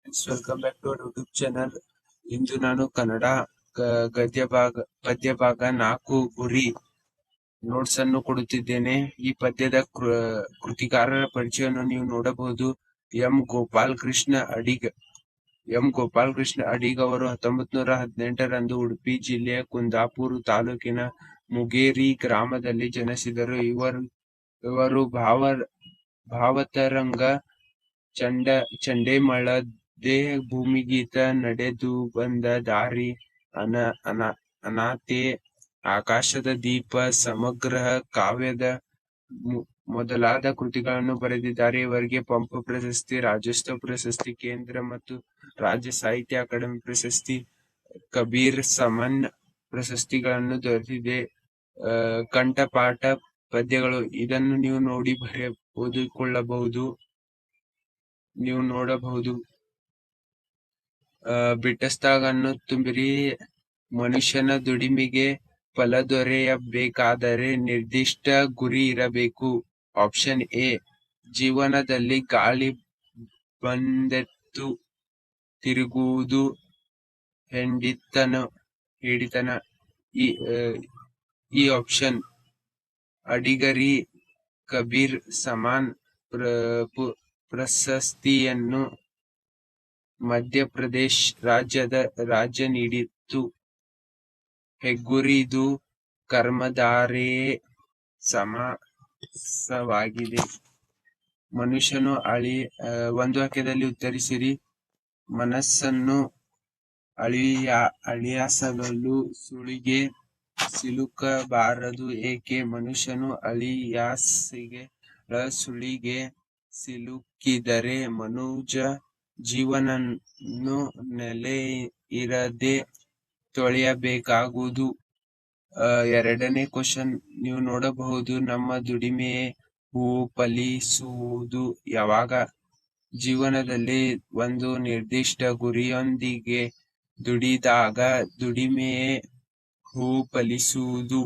Welcome back to our YouTube channel. ಇಂದು ನಾನು ಕನ್ನಡ ಪದ್ಯ ಭಾಗ 4 ಗುರಿ ನೋಟ್ಸ್ ಅನ್ನು ಕೊಡುತ್ತಿದ್ದೇನೆ. ಈ ಪದ್ಯದ ಕೃತಿಕಾರರ ಪರಿಚಯವನ್ನು ನೀವು ನೋಡಬಹುದು. ಎಂ ಗೋಪಾಲಕೃಷ್ಣ ಅಡಿಗ ಅವರು 1918ರಂದು ಉಡುಪಿ ಜಿಲ್ಲೆಯ ಕುಂದಾಪುರ ತಾಲೂಕಿನ ಮುಗೇರಿ ಗ್ರಾಮದಲ್ಲಿ ಜನಿಸಿದರು. ಇವರು ಭಾವತರಂಗ, ಚಂಡೇಮಳದೆ, ಭೂಮಿಗೀತ, ನಡೆದು ಬಂದ ದಾರಿ, ಅನಾಥೆ, ಆಕಾಶದ ದೀಪ, ಸಮಗ್ರ ಕಾವ್ಯದ ಮೊದಲಾದ ಕೃತಿಗಳನ್ನು ಬರೆದಿದ್ದಾರೆ. ಇವರಿಗೆ ಪಂಪ ಪ್ರಶಸ್ತಿ, ರಾಜ್ಯೋತ್ಸವ ಪ್ರಶಸ್ತಿ, ಕೇಂದ್ರ ಮತ್ತು ರಾಜ್ಯ ಸಾಹಿತ್ಯ ಅಕಾಡೆಮಿ ಪ್ರಶಸ್ತಿ, ಕಬೀರ್ ಸಮ್ಮಾನ್ ಪ್ರಶಸ್ತಿಗಳನ್ನು ದೊರೆತಿದೆ. ಕಂಠಪಾಠ ಪದ್ಯಗಳು ಇದನ್ನು ನೀವು ನೋಡಿ ಓದಿಕೊಳ್ಳಬಹುದು. ನೀವು ನೋಡಬಹುದು. ಬಿಟ್ಟಸ್ಥಳಗಳನ್ನು ತುಂಬಿರಿ. ಮನುಷ್ಯನ ದುಡಿಮೆಗೆ ಫಲ ದೊರೆಯಬೇಕಾದರೆ ನಿರ್ದಿಷ್ಟ ಗುರಿ ಇರಬೇಕು. ಆಪ್ಷನ್ ಎ, ಜೀವನದಲ್ಲಿ ಗಾಳಿ ಬಂದೆದ್ದು ತಿರುಗುವುದು ಹಿಡಿತನ. ಈ ಆಪ್ಷನ್ ಅಡಿಗರಿ ಕಬೀರ್ ಸಮ್ಮಾನ್ ಪ್ರಶಸ್ತಿಯನ್ನು ಮಧ್ಯಪ್ರದೇಶ್ ರಾಜ್ಯ ನೀಡಿತು. ಹೆಗ್ಗುರಿದು ಕರ್ಮಧಾರೆಯೇ ಸಮಾಸವಾಗಿದೆ. ಮನುಷ್ಯನು ಒಂದು ವಾಕ್ಯದಲ್ಲಿ ಉತ್ತರಿಸಿರಿ. ಮನಸ್ಸನ್ನು ಅಳಿಯಾಸಲು ಸುಳಿಗೆ ಸಿಲುಕಬಾರದು ಏಕೆ? ಮನುಷ್ಯನು ಅಳಿಯಾಸಗಳ ಸುಳಿಗೆ ಸಿಲುಕಿದರೆ ಮನುಜ ಜೀವನನ್ನು ನೆಲೆಯಿರದೆ ತೊಳೆಯಬೇಕಾಗುವುದು. ಎರಡನೇ ಕ್ವಶನ್ ನೀವು ನೋಡಬಹುದು. ನಮ್ಮ ದುಡಿಮೆಯೇ ಹೂವು ಫಲಿಸುವುದು ಯಾವಾಗ? ಜೀವನದಲ್ಲಿ ಒಂದು ನಿರ್ದಿಷ್ಟ ಗುರಿಯೊಂದಿಗೆ ದುಡಿದಾಗ ದುಡಿಮೆಯೇ ಹೂವು ಫಲಿಸುವುದು.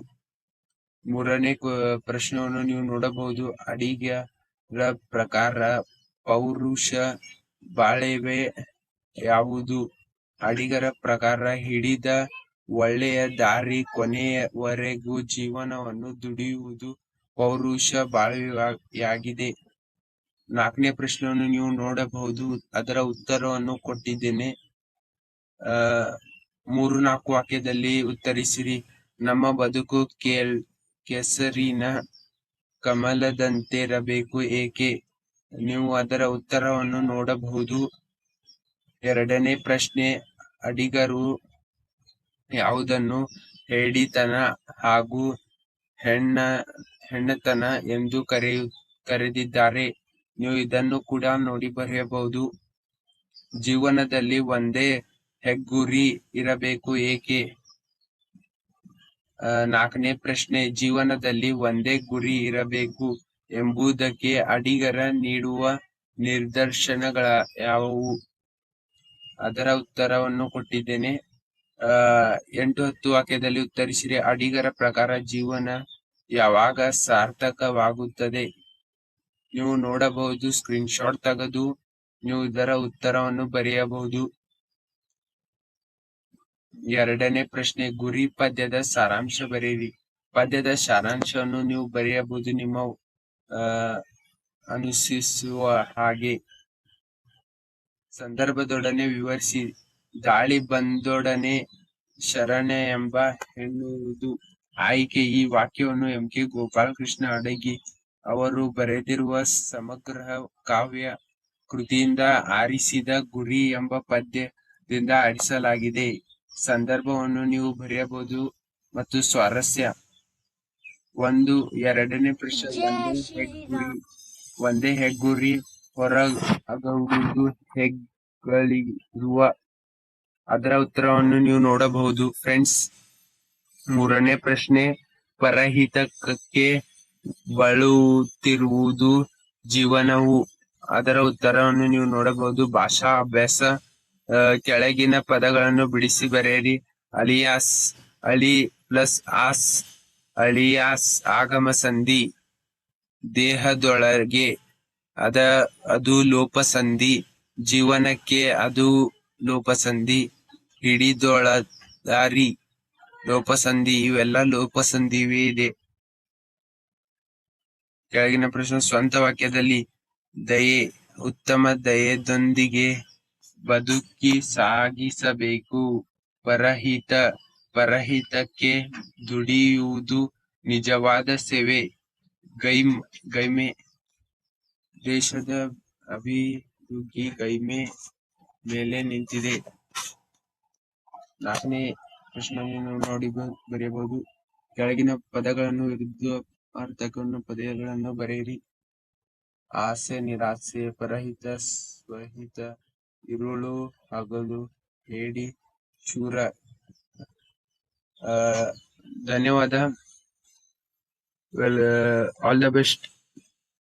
ಮೂರನೇ ಪ್ರಶ್ನೆಯನ್ನು ನೀವು ನೋಡಬಹುದು. ಅಡಿಗರ ಪ್ರಕಾರ ಪೌರುಷ ಬಾಳ್ವೆ ಯಾವುದು? ಅಡಿಗರ ಪ್ರಕಾರ ಹಿಡಿದ ಒಳ್ಳೆಯ ದಾರಿ, ಕೊನೆಯವರೆಗೂ ಜೀವನವನ್ನು ದುಡಿಯುವುದು ಪೌರುಷ ಬಾಳ್ವೆಯಾಗಿದೆ. ನಾಲ್ಕನೇ ಪ್ರಶ್ನೆಯನ್ನು ನೀವು ನೋಡಬಹುದು. ಅದರ ಉತ್ತರವನ್ನು ಕೊಟ್ಟಿದ್ದೇನೆ. 3-4 ವಾಕ್ಯದಲ್ಲಿ ಉತ್ತರಿಸಿರಿ. ನಮ್ಮ ಬದುಕು ಕೆಸರಿನ ಕಮಲದಂತಿರಬೇಕು ಏಕೆ? ನೀವು ಅದರ ಉತ್ತರವನ್ನು ನೋಡಬಹುದು. ಎರಡನೇ ಪ್ರಶ್ನೆ, ಅಡಿಗರು ಯಾವುದನ್ನು ಹೇಡಿತನ ಹಾಗೂ ಹೆಣ್ಣತನ ಎಂದು ಕರೆದಿದ್ದಾರೆ? ನೀವು ಇದನ್ನು ಕೂಡ ನೋಡಿ ಬರೆಯಬಹುದು. ಜೀವನದಲ್ಲಿ ಒಂದೇ ಹೆಗ್ಗುರಿ ಇರಬೇಕು ಏಕೆ? ನಾಲ್ಕನೇ ಪ್ರಶ್ನೆ, ಜೀವನದಲ್ಲಿ ಒಂದೇ ಗುರಿ ಇರಬೇಕು ಎಂಬುದಕ್ಕೆ ಅಡಿಗರ ನೀಡುವ ನಿದರ್ಶನಗಳಾವುವು? ಅದರ ಉತ್ತರವನ್ನು ಕೊಟ್ಟಿದ್ದೇನೆ. 8-10 ವಾಕ್ಯದಲ್ಲಿ ಉತ್ತರಿಸಿರಿ. ಅಡಿಗರ ಪ್ರಕಾರ ಜೀವನ ಯಾವಾಗ ಸಾರ್ಥಕವಾಗುತ್ತದೆ? ನೀವು ನೋಡಬಹುದು. ಸ್ಕ್ರೀನ್ಶಾಟ್ ತೆಗೆದು ನೀವು ಇದರ ಉತ್ತರವನ್ನು ಬರೆಯಬಹುದು. ಎರಡನೇ ಪ್ರಶ್ನೆ, ಗುರಿ ಪದ್ಯದ ಸಾರಾಂಶ ಬರೆಯಿರಿ. ಪದ್ಯದ ಸಾರಾಂಶವನ್ನು ನೀವು ಬರೆಯಬಹುದು ನಿಮ್ಮ ಅನುಸಿಸುವ ಹಾಗೆ. ಸಂದರ್ಭದೊಡನೆ ವಿವರಿಸಿ. ಗಾಳಿ ಬಂದೊಡನೆ ಶರಣ್ಯ ಎಂಬ ಹೆಣ್ಣುವುದು. ಆಯ್ಕೆ. ಈ ವಾಕ್ಯವನ್ನು ಎಂ ಕೆ ಗೋಪಾಲಕೃಷ್ಣ ಅಡಿಗ ಅವರು ಬರೆದಿರುವ ಸಮಗ್ರ ಕಾವ್ಯ ಕೃತಿಯಿಂದ ಆರಿಸಿದ ಗುರಿ ಎಂಬ ಪದ್ಯದಿಂದ ಆರಿಸಲಾಗಿದೆ. ಸಂದರ್ಭವನ್ನು ನೀವು ಬರೆಯಬಹುದು ಮತ್ತು ಸ್ವಾರಸ್ಯ. ಎರಡನೇ ಪ್ರಶ್ನೆ, ಒಂದೇ ಹೆಗ್ಗುರಿ ಹೊರಗುವುದು ಹೆಗ್ಗಳಿರುವ. ಅದರ ಉತ್ತರವನ್ನು ನೀವು ನೋಡಬಹುದು ಫ್ರೆಂಡ್ಸ್. ಮೂರನೇ ಪ್ರಶ್ನೆ, ಪರಹಿತಕ್ಕೆ ಬಳಲುತ್ತಿರುವುದು ಜೀವನವು. ಅದರ ಉತ್ತರವನ್ನು ನೀವು ನೋಡಬಹುದು. ಭಾಷಾ ಅಭ್ಯಾಸ. ಕೆಳಗಿನ ಪದಗಳನ್ನು ಬಿಡಿಸಿ ಬರೆಯಿರಿ. ಅಲಿಯಾಸ್, ಅಳಿ ಪ್ಲಸ್ ಆಸ್, ಅಳಿಯಾಸ್ ಆಗಮ ಸಂಧಿ. ದೇಹದೊಳಗೆ, ಅದು ಲೋಪ ಸಂಧಿ. ಜೀವನಕ್ಕೆ ಅದು ಲೋಪಸಂಧಿ. ಹಿಡಿದೊಳದಾರಿ ಲೋಪಸಂಧಿ. ಇವೆಲ್ಲ ಲೋಪಸಂಧಿವೇ ಇದೆ. ಕೆಳಗಿನ ಪ್ರಶ್ನೆ ಸ್ವಂತ ವಾಕ್ಯದಲ್ಲಿ ದಯೆ, ಉತ್ತಮ ದಯೆಯೊಂದಿಗೆ ಬದುಕಿ ಸಾಗಿಸಬೇಕು. ಪರಹಿತ, ಪರಹಿತಕ್ಕೆ ದುಡಿಯುವುದು ನಿಜವಾದ ಸೇವೆ. ಗೈಮೆ, ದೇಶದ ಅಭಿವೃದ್ಧಿ ಗೈಮೆ ಮೇಲೆ ನಿಂತಿದೆ. 4ನೇ ಪ್ರಶ್ನೆಯನ್ನು ನೋಡಿ ಬರೆಯಬಹುದು. ಕೆಳಗಿನ ಪದಗಳನ್ನು ವಿರುದ್ಧ ಅರ್ಥಕವನ್ನು ಪದಗಳನ್ನು ಬರೆಯಿರಿ. ಆಸೆ, ನಿರಾಸೆ, ಪರಹಿತ, ಸ್ವಹಿತ, ಇರುಳು, ಹಗಲು, ಹೇಡಿ, ಶೂರ. ಧನ್ಯವಾದ. All the best.